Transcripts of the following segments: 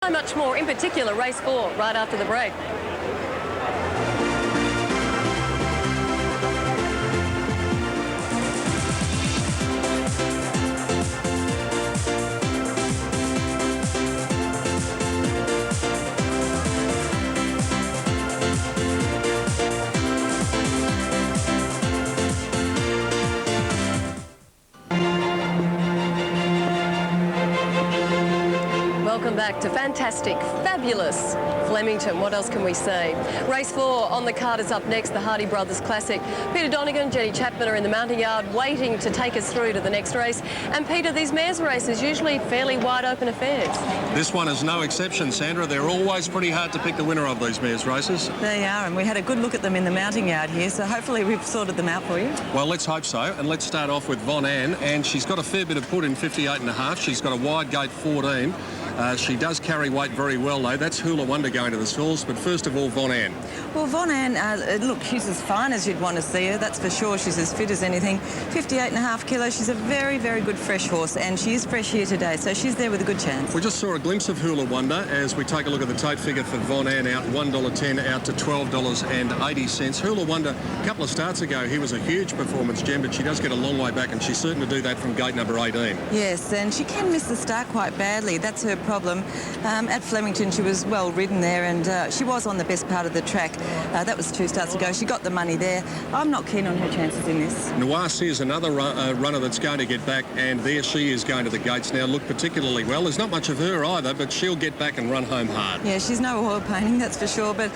So much more, in particular race 4, right after the break. Welcome back to fantastic, fabulous Flemington. What else can we say? Race 4 on the card is up next, the Hardy Brothers Classic. Peter Donegan, Jenny Chapman are in the mounting yard waiting to take us through to the next race. And Peter, these mares races usually fairly wide open affairs. This one is no exception, Sandra. They're always pretty hard to pick the winner of these mares races. They are, and we had a good look at them in the mounting yard here, so hopefully we've sorted them out for you. Well, let's hope so. And let's start off with Von Ann, and she's got a fair bit of put in 58.5. She's got a wide gate 14. She does carry weight very well, though. That's Hula Wonder going to the stalls. But first of all, Von Ann. Well, Von Ann, look, she's as fine as you'd want to see her, that's for sure. She's as fit as anything. 58.5 kilos. She's a very, very good fresh horse, and she is fresh here today, so she's there with a good chance. We just saw a glimpse of Hula Wonder as we take a look at the tote figure for Von Ann, out $1.10 out to $12.80. Hula Wonder, a couple of starts ago, he was a huge performance gem, but she does get a long way back, and she's certain to do that from gate number 18. Yes, and she can miss the start quite badly. That's her problem. At Flemington, she was well ridden there, and she was on the best part of the track. That was 2 starts ago. She got the money there. I'm not keen on her chances in this. Noircy is another runner that's going to get back, and there she is going to the gates now. Look particularly well. There's not much of her either, but she'll get back and run home hard. Yeah, she's no oil painting, that's for sure, but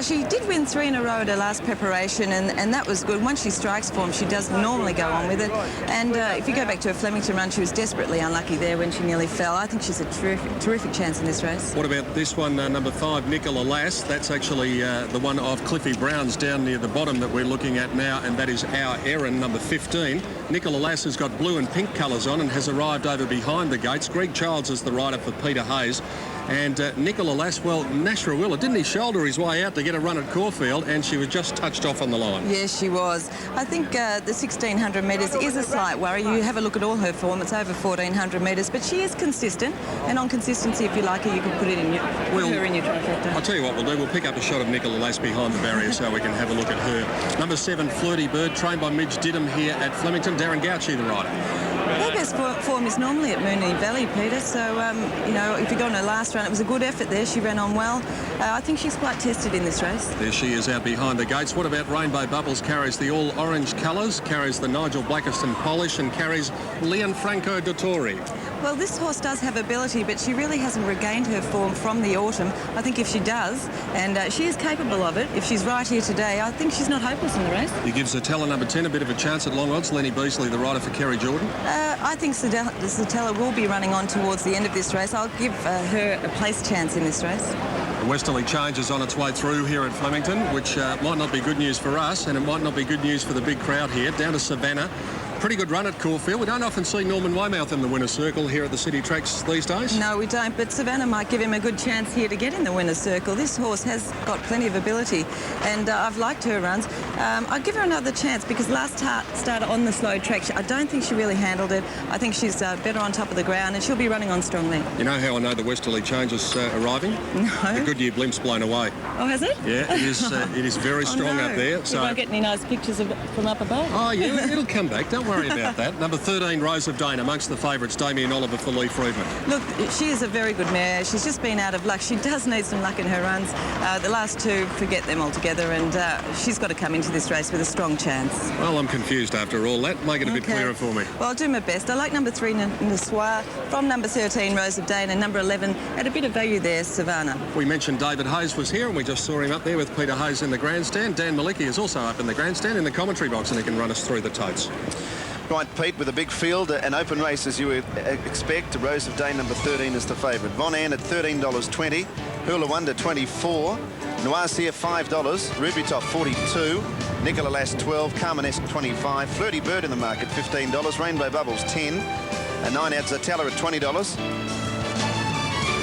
she did win 3 in a row at her last preparation, and that was good. Once she strikes form, she does normally go on with it, and if you go back to her Flemington run, she was desperately unlucky there when she nearly fell. I think she's a terrific chance in this race. What about this one, number 5, Nicola Lass? That's actually the one of Cliffy Brown's down near the bottom that we're looking at now, and that is Our Erin, number 15. Nicola Lass has got blue and pink colours on and has arrived over behind the gates. Greg Childs is the rider for Peter Hayes. And Nicola Lass, well, Nash Rawiller, didn't he shoulder his way out to get a run at Caulfield, and she was just touched off on the line? Yes, she was. I think the 1,600 metres is a slight worry. You have a look at all her form. It's over 1,400 metres, but she is consistent. And on consistency, if you like her, you can put it in her in your trifecta. I'll tell you what we'll do. We'll pick up a shot of Nicola Lass behind the barrier so we can have a look at her. Number 7, Flirty Bird, trained by Midge Didham here at Flemington. Darren Gauci, the rider. Her best form is normally at Moonee Valley, Peter, so, you know, if you go on her last run, it was a good effort there. She ran on well. I think she's quite tested in this race. There she is out behind the gates. What about Rainbow Bubbles? Carries the all-orange colours, carries the Nigel Blackiston polish, and carries Leonfranco Dottori. Well, this horse does have ability, but she really hasn't regained her form from the autumn. I think if she does, and she is capable of it, if she's right here today, I think she's not hopeless in the race. He gives Zatella number 10 a bit of a chance at long odds. Lenny Beasley, the rider for Kerry Jordan. I think Zatella will be running on towards the end of this race. I'll give her a place chance in this race. The Westerly Change is on its way through here at Flemington, which might not be good news for us, and it might not be good news for the big crowd here. Down to Savannah. Pretty good run at Caulfield. We don't often see Norman Weymouth in the winner's circle here at the city tracks these days. No, we don't, but Savannah might give him a good chance here to get in the winner's circle. This horse has got plenty of ability, and I've liked her runs. I'll give her another chance because last start on the slow track, I don't think she really handled it. I think she's better on top of the ground, and she'll be running on strongly. You know how I know the Westerly Change is arriving? No. The Goodyear Blimp's blown away. Oh, has it? Yeah, it is very strong up there. So you won't get any nice pictures from up above? Oh, yeah, it'll come back. Don't worry about that. Number 13, Rose of Dane, amongst the favourites, Damien Oliver for Lee Friedman. Look, she is a very good mare. She's just been out of luck. She does need some luck in her runs. The last 2, forget them altogether, and she's got to come into this race with a strong chance. Well, I'm confused after all that. Make it a bit clearer for me. Well, I'll do my best. I like number 3, Nisoir, from number 13, Rose of Dane, and number 11, at a bit of value there, Savannah. We mentioned David Hayes was here, and we just saw him up there with Peter Hayes in the grandstand. Dan Malicki is also up in the grandstand in the commentary box, and he can run us through the totes. Right, Pete, with a big field, an open race as you would expect. Rose of Dane, number 13, is the favourite. Von Ann at $13.20. Hula Wonder, $24. Noircia, $5. Ruby Top, $42. Nicola Lass, $12. Carmanesque, $25. Flirty Bird in the market, $15. Rainbow Bubbles, $10. And 9 out Zatella at $20.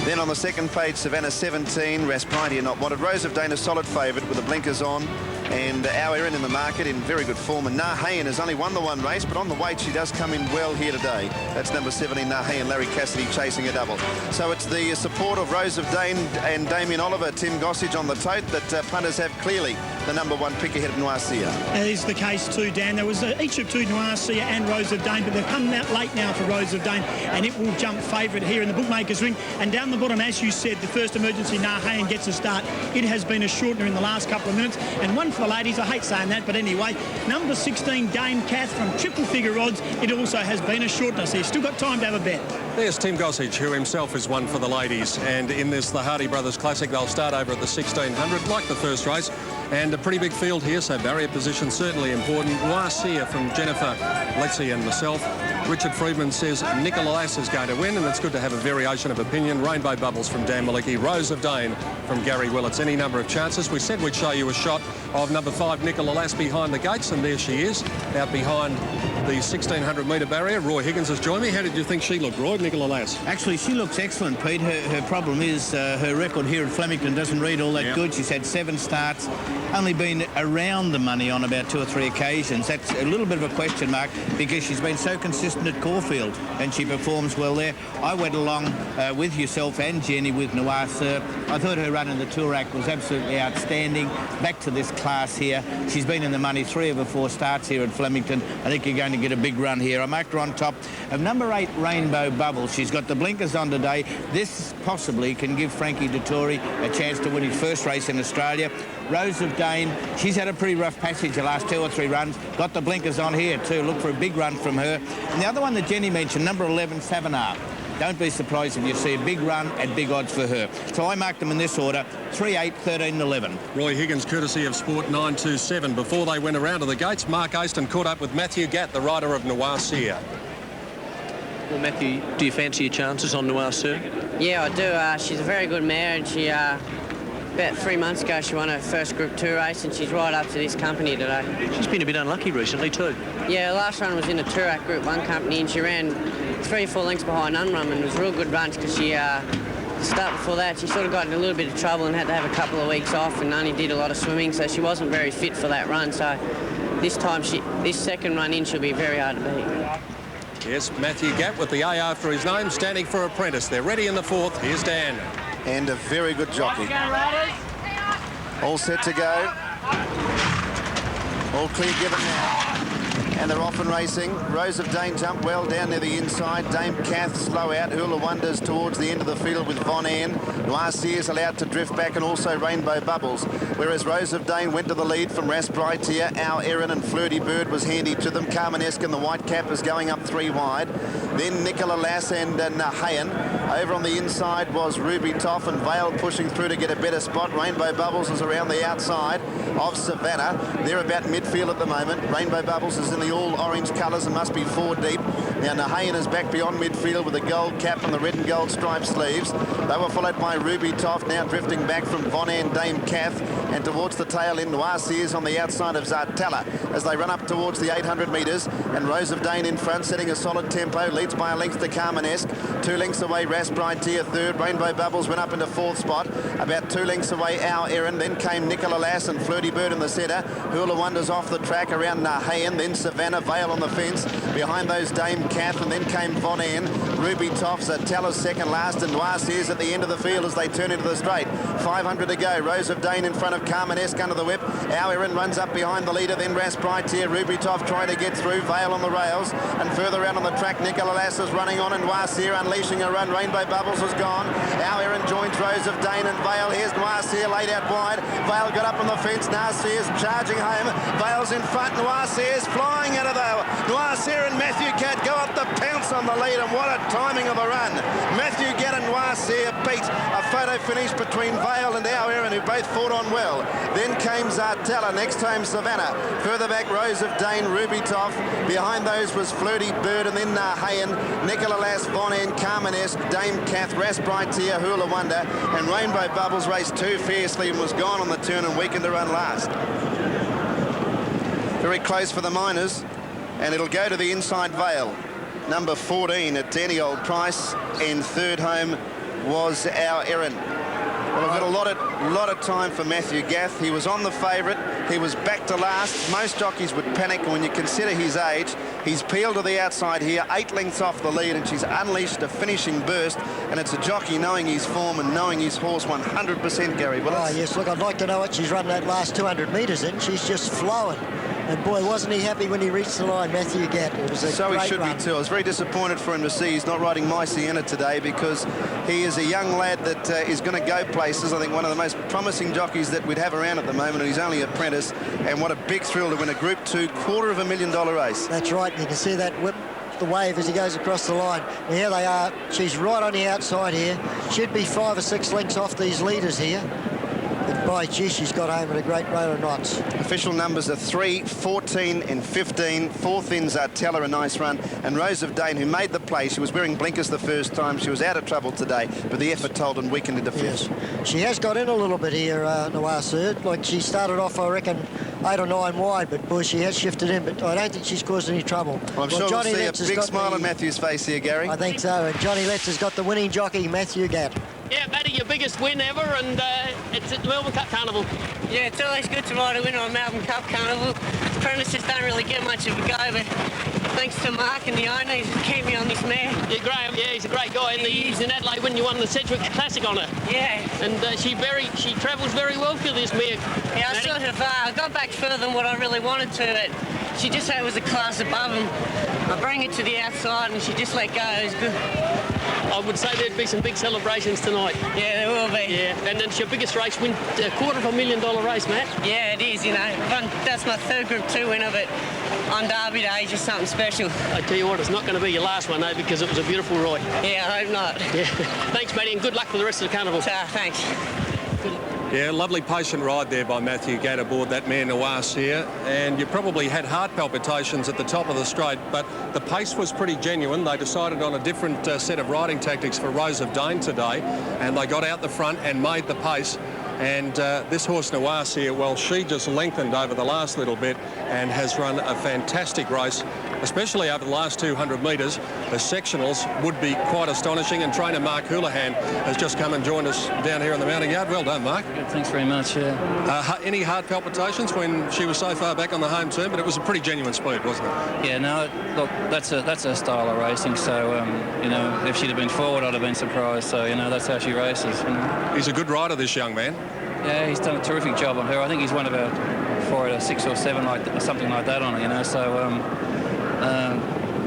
Then on the second page, Savannah, $17. Raspride Not Wanted. Rose of Dane, a solid favourite with the blinkers on. And Our Erin in the market in very good form. And Nahayan has only won the one race, but on the weight she does come in well here today. That's number 17, Nahayan. Larry Cassidy chasing a double. So it's the support of Rose of Dane and Damien Oliver, Tim Gossage on the tote that punters have clearly the number one pick ahead of Noircia. That is the case too, Dan. There was each of two, Noircia and Rose of Dane, but they've come out late now for Rose of Dane, and it will jump favourite here in the bookmakers ring. And down the bottom, as you said, the first emergency, Nahayan gets a start. It has been a shortener in the last couple of minutes, and one for the ladies. I hate saying that, but anyway, number 16, Dame Kath from triple figure odds. It also has been a shortener, so you've still got time to have a bet. There's Tim Gossage, who himself is one for the ladies. And in this, the Hardy Brothers Classic, they'll start over at the 1600, like the first race. And a pretty big field here, so barrier position certainly important. Noircia from Jennifer Lexi and myself. Richard Friedman says Nicola Lass is going to win, and it's good to have a variation of opinion. Rainbow Bubbles from Dan Malicki. Rose of Dane from Gary Willits. Any number of chances. We said we'd show you a shot of number 5, Nicola Lass, behind the gates, and there she is, out behind the 1600-metre barrier. Roy Higgins has joined me. How did you think she looked, Roy? Nicola Lass? Actually, she looks excellent, Pete. Her problem is her record here at Flemington doesn't read all that good. She's had 7 starts, only been around the money on about 2 or 3 occasions. That's a little bit of a question mark because she's been so consistent at Caulfield and she performs well there. I went along with yourself and Jenny with Noircia. I thought her run in the Toorak was absolutely outstanding. Back to this class here. She's been in the money 3 of her 4 starts here at Flemington. I think you're going to get a big run here. I marked her on top of number 8, Rainbow Bubble. She's got the blinkers on today. This possibly can give Frankie Dettori a chance to win his first race in Australia. Rose of Dane, she's had a pretty rough passage the last 2 or 3 runs. Got the blinkers on here too. Look for a big run from her. And the other one that Jenny mentioned, number 11, Savannah. Don't be surprised if you see a big run at big odds for her. So I marked them in this order, 3, 8, 13 and 11. Roy Higgins, courtesy of Sport 927. Before they went around to the gates, Mark Aston caught up with Matthew Gatt, the rider of Noircia. Well, Matthew, do you fancy your chances on Noircia? Yeah, I do. She's a very good mare, and she about 3 months ago she won her first Group 2 race, and she's right up to this company today. She's been a bit unlucky recently too. Yeah, last run was in a Toorak Group 1 company, and she ran 3 or 4 lengths behind Unrum, and it was a real good run because she the start before that she sort of got in a little bit of trouble and had to have a couple of weeks off and only did a lot of swimming, so she wasn't very fit for that run. So this time, this second run in, she'll be very hard to beat. Yes, Matthew Gatt with the A after his name, standing for Apprentice. They're ready in the 4th. Here's Dan. And a very good jockey. All set to go. All clear given now. And they're off and racing. Rose of Dane jumped well down near the inside. Dame Kath slow out. Hula Wonders towards the end of the field with Von Ann. Noircia is allowed to drift back, and also Rainbow Bubbles. Whereas Rose of Dane went to the lead from Rasbrightia. Our Erin and Flirty Bird was handy to them. Carmanesque and the White Cap is going up 3 wide. Then Nicola Lass and Nahayan. Over on the inside was Ruby Toff and Vale pushing through to get a better spot. Rainbow Bubbles is around the outside of Savannah. They're about midfield at the moment. Rainbow Bubbles is in the all-orange colours and must be 4 deep. Now Nahayan is back beyond midfield with a gold cap and the red and gold striped sleeves. They were followed by Ruby Toff, now drifting back from Von Ann, Dame Kath, and towards the tail end, Noircia is on the outside of Zartella as they run up towards the 800 metres, and Rose of Dane in front, setting a solid tempo, leads by a length to Carmanesque. 2 lengths away, Rasbrightia third. Rainbow Bubbles went up into 4th spot. About 2 lengths away, Our Erin. Then came Nicola Lass and Flirty Bird in the centre. Hula Wonders off the track around Nahayan. Then Savannah, Vale on the fence. Behind those, Dame Kath, and then came Von Ann. Ruby Toff, Zartella's second last, and Noircia's at the end of the field as they turn into the straight. 500 to go. Rose of Dane in front of Carmanesque under the whip. Our Erin runs up behind the leader. Then Rasbrightia. Ruby Toff trying to get through. Vale on the rails. And further out on the track, Nicola Lass is running on, and Noircia unleashing a run. Rainbow Bubbles is gone. Our Erin joins Rose of Dane and Vale. Here's Noircia laid out wide. Vale got up on the fence. Noircia's charging home. Vale's in front. Noircia's flying out of there. Noircia and Matthew Gatt go up the pounce on the lead, and what a timing of a run. Matthew Gatt and Noircia beat a photo finish between Vale and Our Erin, who both fought on well. Then came Zartella, next came Savannah. Further back, Rose of Dane, Ruby Toff. Behind those was Flirty Bird, and then Nahayan, Nicola Lass, Von Ann, Carmanesque, Dame Kath, Rasbrightia, Hula Wonder, and Rainbow Bubbles raced too fiercely and was gone on the turn and weakened to run last. Very close for the Miners, and it'll go to the inside Vale. Number 14 at any old price, and third home was our Erin. Well, I've got a lot of time for Matthew Gath. He was on the favourite. He was back to last. Most jockeys would panic, and when you consider his age, he's peeled to the outside here, 8 lengths off the lead, and she's unleashed a finishing burst. And it's a jockey knowing his form and knowing his horse 100%, Gary Willis. Oh, yes, look, I'd like to know what she's run that last 200 metres in. She's just flowing. And boy, wasn't he happy when he reached the line, Matthew Gatt. It was a so great he should run. be too. I was very disappointed for him to see he's not riding My Sienna today, because he is a young lad that is going to go places. I think one of the most promising jockeys that we'd have around at the moment, and he's only an apprentice. And what a big thrill to win a Group 2 $250,000 race. That's right. You can see that whip, the wave as he goes across the line. Now, here they are. She's right on the outside here. Should be 5 or 6 lengths off these leaders here. But by gee, she's got home at a great rate of knots. Official numbers are 3, 14 and 15. Fourth in Zartella, a nice run. And Rose of Dane, who made the play. She was wearing blinkers the first time. She was out of trouble today, but the effort told and weakened into fifth. Yes. She has got in a little bit here, Noir Sir. Like, she started off, I reckon, 8 or 9 wide, but boy, she has shifted in, but I don't think she's caused any trouble. Well, I'm sure Johnny we'll see Letts a big smile on Matthew's face here, Gary. I think so, and Johnny Letts has got the winning jockey, Matthew Gatt. Yeah, Matty, your biggest win ever, and it's at the Melbourne Cup Carnival. Yeah, it's always good to ride a winner on Melbourne Cup Carnival. Apprentices don't really get much of a go, but thanks to Mark and the owner, he's kept me on this mare. Yeah, Graham, yeah, he's a great guy. And he's in Adelaide when you won the Sedgwick Classic on her. Yeah. And she travels very well for this mare. Yeah, I sort of got back further than what I really wanted to, but she just was a class above him. I bring it to the outside and she just let go. It was good. I would say there'd be some big celebrations tonight. Yeah, there will be. Yeah, and then it's your biggest race win, a $250,000 race, Matt. Yeah, it is, you know. That's my 3rd Group 2 win of it. On Derby Day, it's just something special. I tell you what, it's not going to be your last one, though, because it was a beautiful ride. Yeah, I hope not. Yeah. Thanks, Matty, and good luck for the rest of the carnival. Thanks. Yeah, lovely patient ride there by Matthew Gatt aboard that mare Noir Seer, and you probably had heart palpitations at the top of the straight, but the pace was pretty genuine. They decided on a different set of riding tactics for Rose of Dane today, and they got out the front and made the pace. And this horse Noir Seer, well, she just lengthened over the last little bit and has run a fantastic race, especially over the last 200 metres. The sectionals would be quite astonishing, and trainer Mark Houlihan has just come and joined us down here in the mounting yard. Well done, Mark. Good, thanks very much. Any heart palpitations when she was so far back on the home turn? But it was a pretty genuine speed, wasn't it? Yeah, no, look, that's her style of racing. So, you know, if she'd have been forward, I'd have been surprised. So, you know, that's how she races. You know. He's a good rider, this young man. Yeah, he's done a terrific job on her. I think he's won about 4 out of 6 or 7, something like that on her, you know. So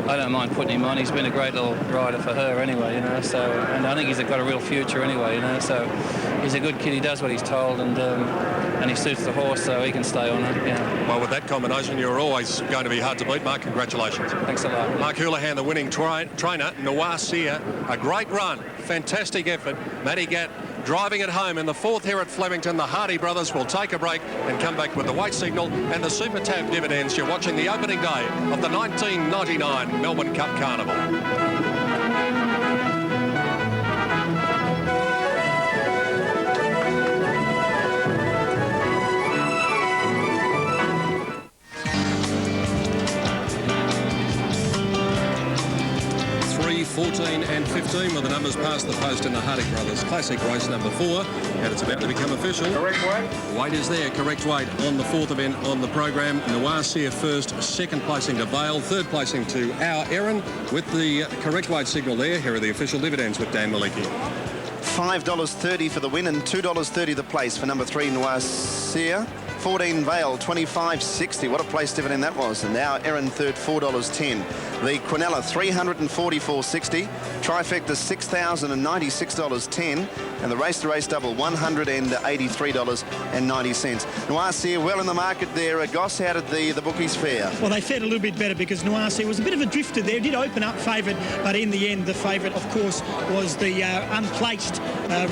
I don't mind putting him on. He's been a great little rider for her anyway, you know. So, and I think he's got a real future anyway, you know. So he's a good kid. He does what he's told, and he suits the horse, so he can stay on it. Yeah. Well, with that combination, you're always going to be hard to beat, Mark. Congratulations. Thanks a lot. Mark Houlihan, the winning trainer. Noir Seer, a great run, fantastic effort. Matty Gatt driving it home in the 4th here at Flemington. The Hardy brothers will take a break and come back with the weight signal and the Super Tab dividends. You're watching the opening day of the 1999 Melbourne Cup Carnival. 14 and 15 with the numbers past the post in the Hardy Brothers Classic race number 4, and it's about to become official. Correct weight. Weight is there, correct weight on the 4th event on the program. Noir Seer first, 2nd placing to Vale, 3rd placing to Our Erin. With the correct weight signal there, here are the official dividends with Dan Malicki. $5.30 for the win and $2.30 the place for number 3 Noir Seer. 14 Vale, $25.60. What a place dividend that was. And now Erin third, $4.10. The Quinella, $344.60. Trifecta, $6,096.10. And the race-to-race double, $183.90. Noir Seer well in the market there. Goss, how did the bookies fare? Well, they fared a little bit better because Noir Seer was a bit of a drifter there. Did open up favourite, but in the end, the favourite, of course, was the unplaced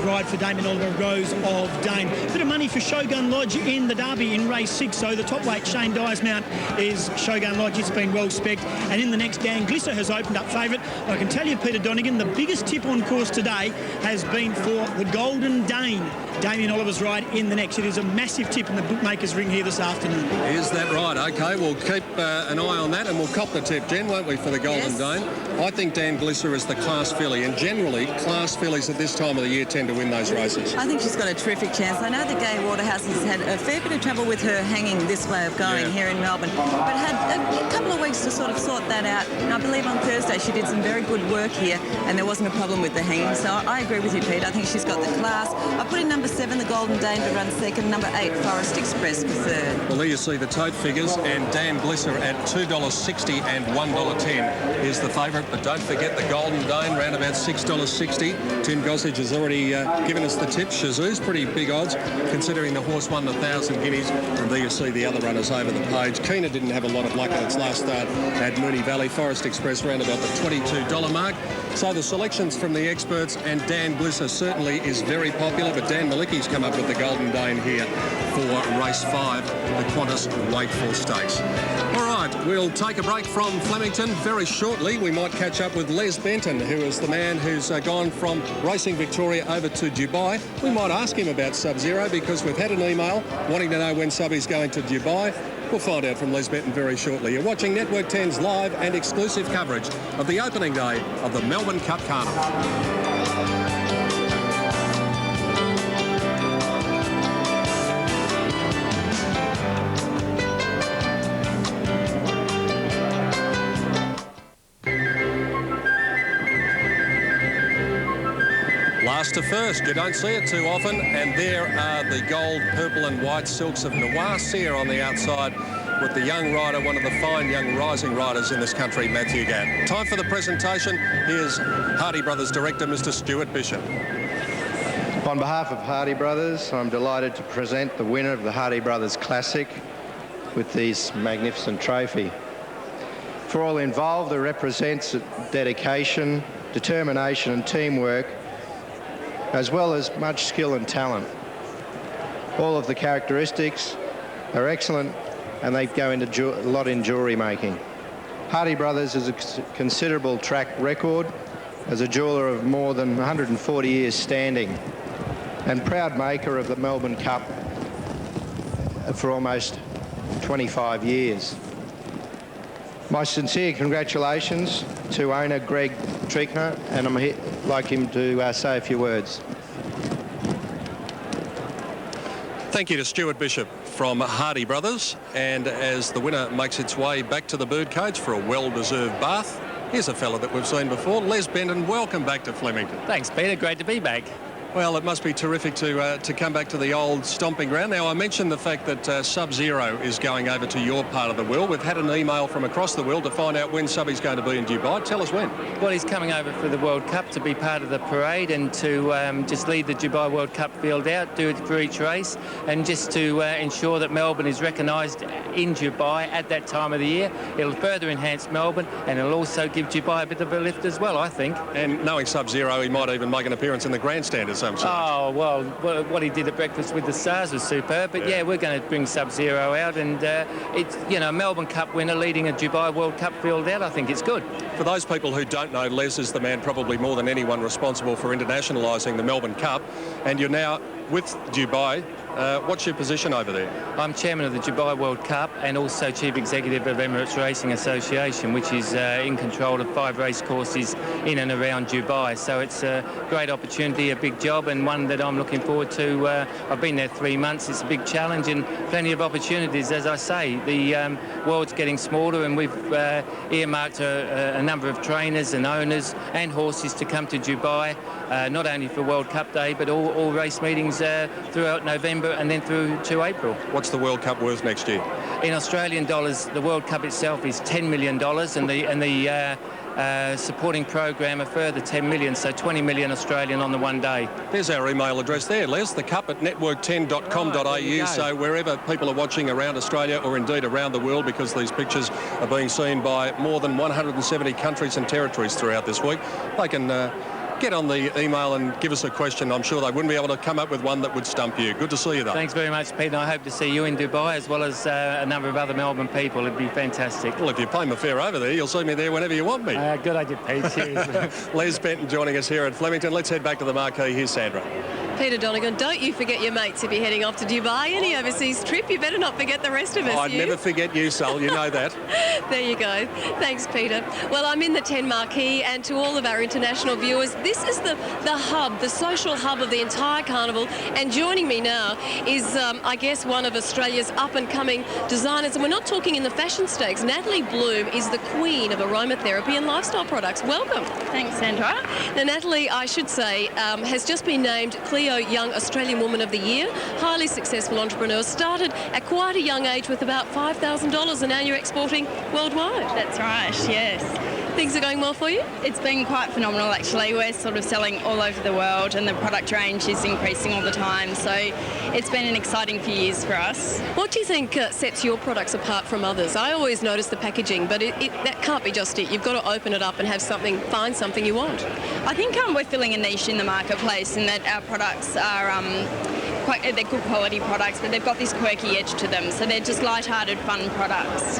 ride for Damien Oliver, Rose of Dane. Bit of money for Shogun Lodge in the Derby in race 6. So the top weight, Shane Dyer's mount, is Shogun Lodge. It's been well specced. And in the next, Dan Glisser has opened up favourite. I can tell you, Peter Donegan, the biggest tip on course today has been for the Golden Dane. Damien Oliver's ride in the next. It is a massive tip in the bookmakers ring here this afternoon. Is that right? OK, we'll keep an eye on that and we'll cop the tip, Jen, won't we, for the Golden Dane? I think Dan Glisser is the class filly, and generally class fillies at this time of the year tend to win those races. I think she's got a terrific chance. I know that Gay Waterhouse has had a fair bit of trouble with her hanging this way of going here in Melbourne, but had a couple of weeks to sort of sort that out. And I believe on Thursday she did some very good work here and there wasn't a problem with the hanging. So I agree with you, Pete. I think she's got the class. I put in number 7, the Golden Dane, to run second. Number 8, Forest Express, for third. Well, there you see the tote figures, and Dan Glisser at $2.60 and $1.10 is the favourite. But don't forget the Golden Dane, round about $6.60. Tim Gossage has already given us the tip. Shazoo's pretty big odds, considering the horse won the 1,000 guineas. And there you see the other runners over the page. Keener didn't have a lot of luck in its last start at Moonee Valley. Forest Express round about the $22 mark. So the selections from the experts, and Dan Glisser certainly is very popular, but Dan Malicki's come up with the Golden Dane here for race 5, the Qantas Wakeful Stakes. All right, we'll take a break from Flemington. Very shortly, we might catch up with Les Benton, who is the man who's gone from Racing Victoria over to Dubai. We might ask him about Sub-Zero because we've had an email wanting to know when Subby's going to Dubai. We'll find out from Les Benton very shortly. You're watching Network 10's live and exclusive coverage of the opening day of the Melbourne Cup Carnival. Last to first, you don't see it too often, and there are the gold, purple and white silks of Noir Sear on the outside with the young rider, one of the fine young rising riders in this country, Matthew Gatt. Time for the presentation. Here's Hardy Brothers director, Mr. Stuart Bishop. On behalf of Hardy Brothers, I'm delighted to present the winner of the Hardy Brothers Classic with this magnificent trophy. For all involved, it represents dedication, determination and teamwork, as well as much skill and talent. All of the characteristics are excellent and they go into a lot in jewellery making. Hardy Brothers has a considerable track record as a jeweller of more than 140 years standing and proud maker of the Melbourne Cup for almost 25 years. My sincere congratulations to owner Greg Trickner, and I'd like him to say a few words. Thank you to Stuart Bishop from Hardy Brothers, and as the winner makes its way back to the birdcage for a well-deserved bath, here's a fella that we've seen before, Les Benton. Welcome back to Flemington. Thanks, Peter. Great to be back. Well, it must be terrific to come back to the old stomping ground. Now, I mentioned the fact that Sub-Zero is going over to your part of the world. We've had an email from across the world to find out when Subby's going to be in Dubai. Tell us when. Well, he's coming over for the World Cup to be part of the parade and to just lead the Dubai World Cup field out, do it for each race, and just to ensure that Melbourne is recognised in Dubai at that time of the year. It'll further enhance Melbourne, and it'll also give Dubai a bit of a lift as well, I think. And knowing Sub-Zero, he might even make an appearance in the grandstand at some stage. Oh, well, what he did at Breakfast with the Stars was superb. But yeah, we're going to bring Sub-Zero out, and it's, you know, Melbourne Cup winner leading a Dubai World Cup field out. I think it's good. For those people who don't know, Les is the man probably more than anyone responsible for internationalising the Melbourne Cup, and you're now with Dubai. What's your position over there? I'm chairman of the Dubai World Cup and also chief executive of Emirates Racing Association, which is in control of 5 race courses in and around Dubai. So it's a great opportunity, a big job, and one that I'm looking forward to. I've been there 3 months. It's a big challenge and plenty of opportunities. As I say, the world's getting smaller, and we've earmarked a number of trainers and owners and horses to come to Dubai, not only for World Cup Day, but all race meetings throughout November and then through to April. What's the World Cup worth next year? In Australian dollars, the World Cup itself is $10 million, and the supporting program a further 10 million, so 20 million Australian on the one day. There's our email address there, Les, thecup@network10.com.au. So wherever people are watching around Australia or indeed around the world, because these pictures are being seen by more than 170 countries and territories throughout this week, they can get on the email and give us a question. I'm sure they wouldn't be able to come up with one that would stump you. Good to see you, though. Thanks very much, Pete. And I hope to see you in Dubai as well as a number of other Melbourne people. It'd be fantastic. Well, if you pay my fare over there, you'll see me there whenever you want me. Good idea, Pete. Cheers. Les Benton joining us here at Flemington. Let's head back to the marquee. Here's Sandra. Peter Donegan, don't you forget your mates if you're heading off to Dubai, any overseas trip. You better not forget the rest of us. I'd never forget you, Sol. You know that. There you go. Thanks, Peter. Well, I'm in the 10 marquee, and to all of our international viewers, this is the hub, the social hub of the entire carnival. And joining me now is, I guess, one of Australia's up-and-coming designers. And we're not talking in the fashion stakes. Natalie Bloom is the queen of aromatherapy and lifestyle products. Welcome. Thanks, Sandra. Now, Natalie, I should say, has just been named Clio Young Australian Woman of the Year. Highly successful entrepreneur. Started at quite a young age with about $5,000, and now you're exporting worldwide. That's right, yes. Things are going well for you? It's been quite phenomenal, actually. We're sort of selling all over the world, and the product range is increasing all the time. So it's been an exciting few years for us. What do you think sets your products apart from others? I always notice the packaging, but that can't be just it. You've got to open it up and have something, find something you want. I think we're filling a niche in the marketplace in that our products are they're good quality products, but they've got this quirky edge to them. So they're just light-hearted, fun products.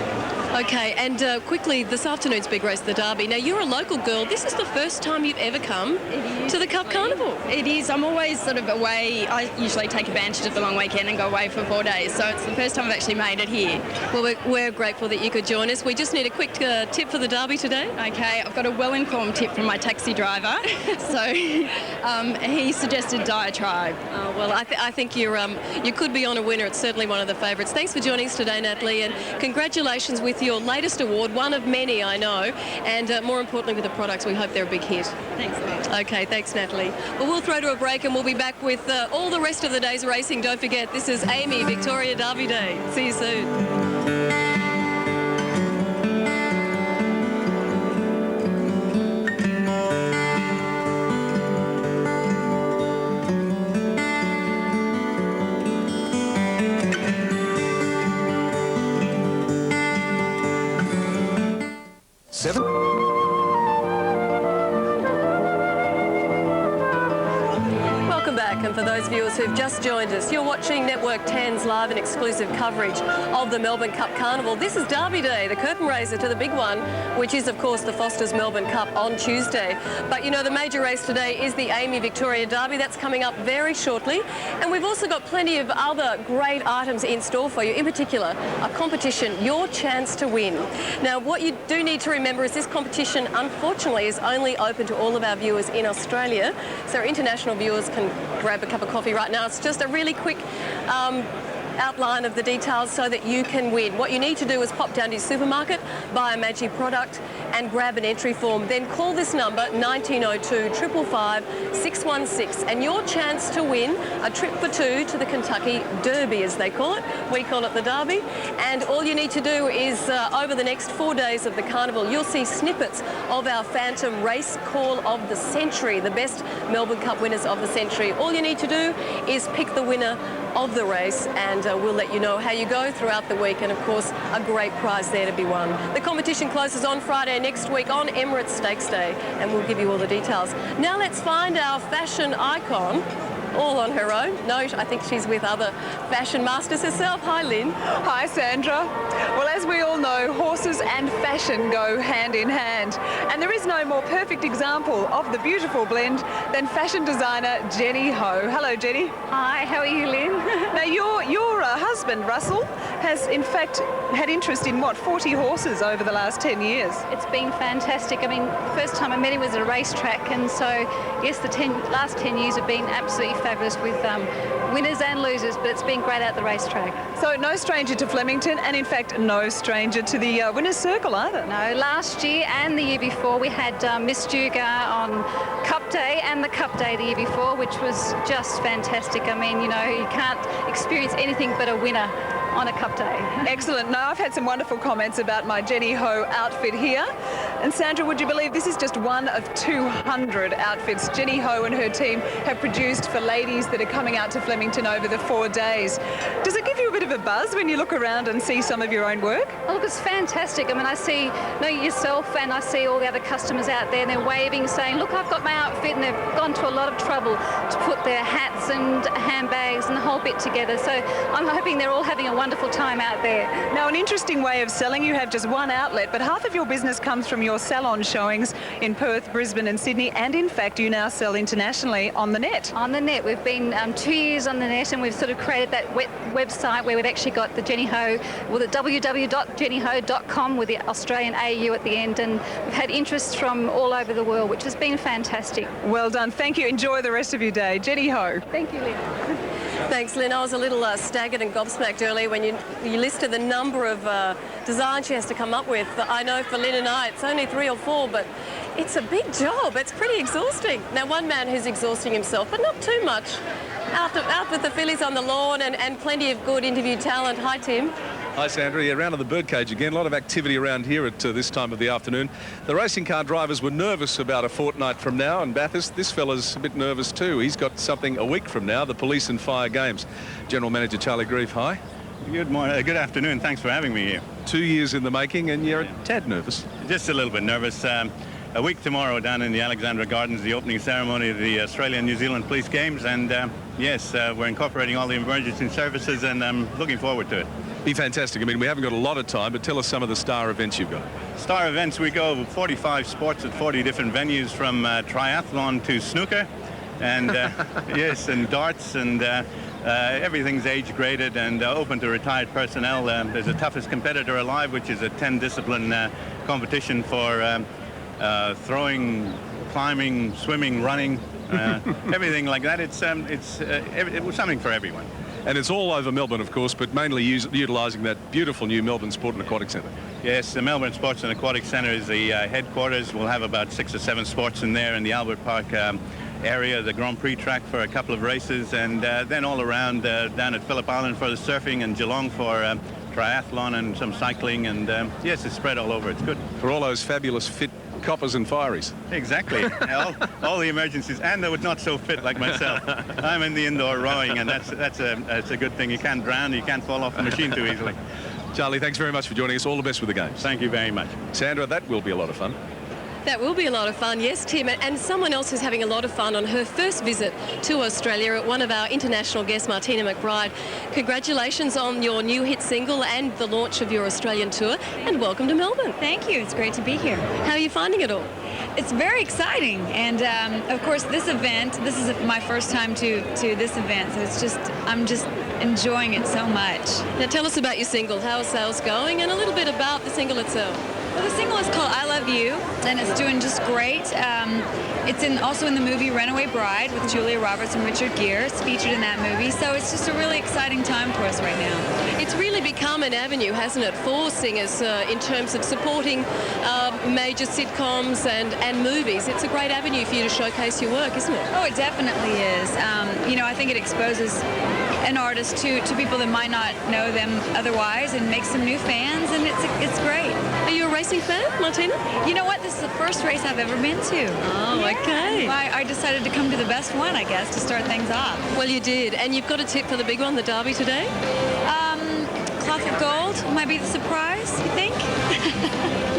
Okay, and quickly, this afternoon's big race, the Derby. Now, you're a local girl. This is the first time you've ever come to the Cup Carnival. It is. I'm always sort of away. I usually take advantage of the long weekend and go away for 4 days. So it's the first time I've actually made it here. Well, we're grateful that you could join us. We just need a quick tip for the Derby today. Okay, I've got a well-informed tip from my taxi driver. So he suggested Diatribe. Oh, well, I think you could be on a winner. It's certainly one of the favourites. Thanks for joining us today, Natalie, and congratulations with your latest award, one of many, I know, and more importantly with the products. We hope they're a big hit. Thanks, Nat. Okay, thanks, Natalie. Well, we'll throw to a break and we'll be back with all the rest of the day's racing. Don't forget, this is Amy Victoria Derby Day. See you soon. Welcome back, and for those viewers who've just joined us, you're watching Network 10's live and exclusive coverage of the Melbourne Cup Carnival. This is Derby Day, the curtain raiser to the big one, which is, of course, the Foster's Melbourne Cup on Tuesday. But, you know, the major race today is the Amy Victoria Derby. That's coming up very shortly. And we've also got plenty of other great items in store for you, in particular, a competition, your chance to win. Now, what you do need to remember is this competition, unfortunately, is only open to all of our viewers in Australia. So our international viewers can grab a cup of coffee right now. It's just a really quick outline of the details so that you can win. What you need to do is pop down to your supermarket, buy a Maggi product and grab an entry form. Then call this number, 1902 555 616, and your chance to win a trip for two to the Kentucky Derby, as they call it. We call it the Derby. And all you need to do is, over the next 4 days of the carnival, you'll see snippets of our Phantom Race Call of the Century, the best Melbourne Cup winners of the century. All you need to do is pick the winner of the race, and we'll let you know how you go throughout the week, and of course a great prize there to be won. The competition closes on Friday next week on Emirates Stakes Day, and we'll give you all the details. Now let's find our fashion icon, all on her own. No, I think she's with other fashion masters herself. Hi, Lynn. Hi, Sandra. Well, as we all know, horses and fashion go hand in hand. And there is no more perfect example of the beautiful blend than fashion designer Jenny Ho. Hello, Jenny. Hi, how are you, Lynn? Now, your husband, Russell, has in fact had interest in, 40 horses over the last 10 years? It's been fantastic. I mean, the first time I met him was at a racetrack, and so, yes, the last 10 years have been absolutely fabulous with winners and losers, but it's been great at the racetrack. So no stranger to Flemington, and in fact no stranger to the Winners' Circle either. No, last year and the year before we had Miss Dugar on Cup Day and the Cup Day the year before, which was just fantastic. I mean, you know, you can't experience anything but a winner on a Cup Day. Excellent. Now, I've had some wonderful comments about my Jenny Ho outfit here. And Sandra, would you believe this is just one of 200 outfits Jenny Ho and her team have produced for ladies that are coming out to Flemington over the 4 days. Does it give you a bit of a buzz when you look around and see some of your own work? Oh, look, it's fantastic. I mean, I see yourself and I see all the other customers out there and they're waving, saying, look, I've got my outfit, and they've gone to a lot of trouble to put their hats and handbags and the whole bit together. So I'm hoping they're all having a wonderful time out there. Now, an interesting way of selling. You have just one outlet, but half of your business comes from your salon showings in Perth, Brisbane and Sydney, and in fact you now sell internationally on the net. On the net. We've been 2 years on the net, and we've sort of created that website where we've actually got the Jenny Ho, well, the www.jennyho.com with the Australian AU at the end, and we've had interest from all over the world, which has been fantastic. Well done. Thank you. Enjoy the rest of your day. Jenny Ho. Thank you, Lynn. Thanks, Lynn. I was a little staggered and gobsmacked earlier when you listed the number of designs she has to come up with. I know for Lynn and I, it's only 3 or 4, but it's a big job. It's pretty exhausting. Now, one man who's exhausting himself, but not too much, out with the fillies on the lawn and plenty of good interview talent. Hi, Tim. Hi, Sandra. Yeah, round of the birdcage again. A lot of activity around here at this time of the afternoon. The racing car drivers were nervous about a fortnight from now, and Bathurst, this fella's a bit nervous too. He's got something a week from now, the Police and Fire Games. General Manager Charlie Grieve, hi. Good morning. Good afternoon. Thanks for having me here. 2 years in the making, and you're a tad nervous. Just a little bit nervous. A week tomorrow down in the Alexandra Gardens, the opening ceremony of the Australian New Zealand Police Games, and yes, we're incorporating all the emergency services, and I'm looking forward to it. Be fantastic. I mean, we haven't got a lot of time, but tell us some of the star events you've got. Star events, we go 45 sports at 40 different venues, from triathlon to snooker, and yes, and darts, and everything's age graded and open to retired personnel. There's the toughest competitor alive, which is a 10-discipline competition for throwing, climbing, swimming, running, everything like that. It's something for everyone. And it's all over Melbourne, of course, but mainly utilising that beautiful new Melbourne Sport and Aquatic Centre. Yes, the Melbourne Sports and Aquatic Centre is the headquarters. We'll have about 6 or 7 sports in there in the Albert Park area, the Grand Prix track for a couple of races, and then all around down at Phillip Island for the surfing, and Geelong for triathlon and some cycling, and yes, it's spread all over. It's good. For all those fabulous fit coppers and fireys. Exactly. all the emergencies, and they were not so fit like myself. I'm in the indoor rowing, and that's a good thing. You can't drown, you can't fall off the machine too easily. Charlie, thanks very much for joining us. All the best with the games. Thank you very much. Sandra, that will be a lot of fun. That will be a lot of fun, yes, Tim. And someone else who's having a lot of fun on her first visit to Australia, one of our international guests, Martina McBride. Congratulations on your new hit single and the launch of your Australian tour, and welcome to Melbourne. Thank you. It's great to be here. How are you finding it all? It's very exciting, and of course this is my first time to this event, so I'm just enjoying it so much. Now tell us about your single. How are sales going, and a little bit about the single itself. Well, the single is called I Love You, and it's doing just great. It's also in the movie Runaway Bride with Julia Roberts and Richard Gere. It's featured in that movie, so it's just a really exciting time for us right now. It's really become an avenue, hasn't it, for singers in terms of supporting major sitcoms and movies. It's a great avenue for you to showcase your work, isn't it? Oh, it definitely is. I think it exposes an artist to people that might not know them otherwise, and makes some new fans, and it's great. Are you a racing fan, Martina? You know what? This is the first race I've ever been to. Oh, yeah. Okay. I decided to come to the best one, I guess, to start things off. Well, you did. And you've got a tip for the big one, the Derby today? Cloth of Gold might be the surprise, you think?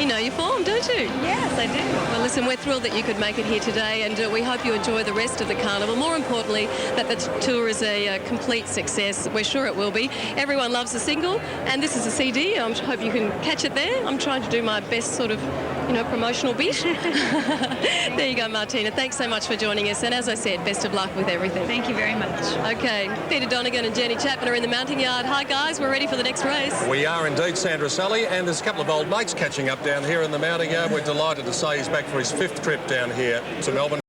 You know your form, don't you? Yes, I do. Well, listen, we're thrilled that you could make it here today, and we hope you enjoy the rest of the carnival. More importantly, that the tour is a complete success. We're sure it will be. Everyone loves the single, and this is a CD. I hope you can catch it there. I'm trying to do my best sort of, promotional bit. There you go, Martina. Thanks so much for joining us, and as I said, best of luck with everything. Thank you very much. Okay, Peter Donegan and Jenny Chapman are in the mounting yard. Hi, guys. We're ready for the next race. We are indeed, Sandra Sully, and there's a couple of old mates catching up down here in the mounting yard. We're delighted to say he's back for his 5th trip down here to Melbourne.